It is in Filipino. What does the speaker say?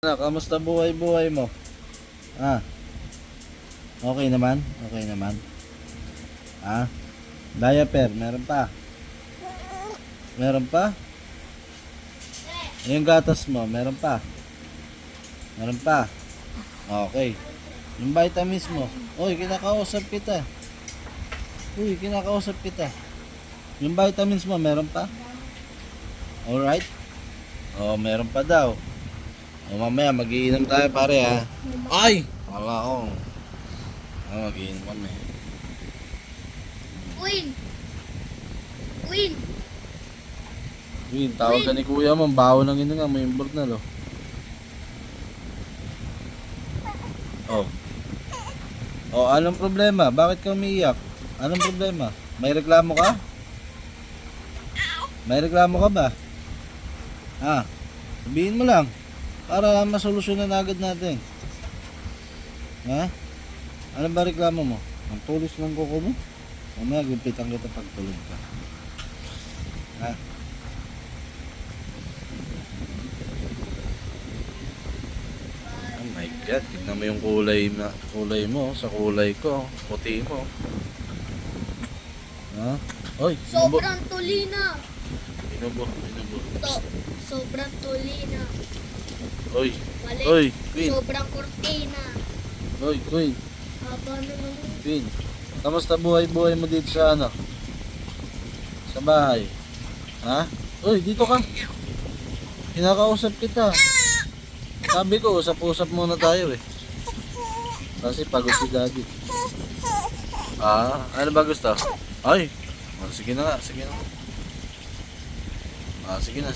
Kamusta buhay-buhay mo? Ah, okay naman? Okay naman? Ah, diaper, meron pa? Meron pa? Yung gatas mo, meron pa? Meron pa? Okay. Yung vitamins mo, uy, kinakausap kita. Uy, kinakausap kita. Yung vitamins mo, meron pa? Alright? Oh, meron pa daw. O mamaya magiinom tayo pare ha. Ay! Wala ko. Magiinom kami. Win! Win! Win, tawag ka ni kuya mo. Baho ng ino nga. May import na lo. Oh. Oh, anong problema? Bakit ka umiiyak? Anong problema? May reklamo ka? May reklamo ka ba? Ha? Sabihin mo lang. Para masolusyonan agad natin. Ha? Ano ba reklamo mo? Ang tulis ng kuko mo? Mamaya gumpitan kita pag tulog ka. Ha? Oh my God, tignan mo yung kulay mo sa kulay ko. Puti mo. Ha? Oy, Sobrang tuli na. Inubo. Sobrang tuli na. Oy, Mali. oy, Queen. Sobrang kurtina. Oy, Queen. Haba naman. Queen. Kamusta buhay-buhay mo dito sa ano? Sa bahay? Ha? Uy, dito ka. Kinakausap kita. Sabi ko, usap-usap muna tayo eh. Kasi pagod si daddy. Ah, ano ba gusto? Ay, sige na nga, sige na. Ah, sige na.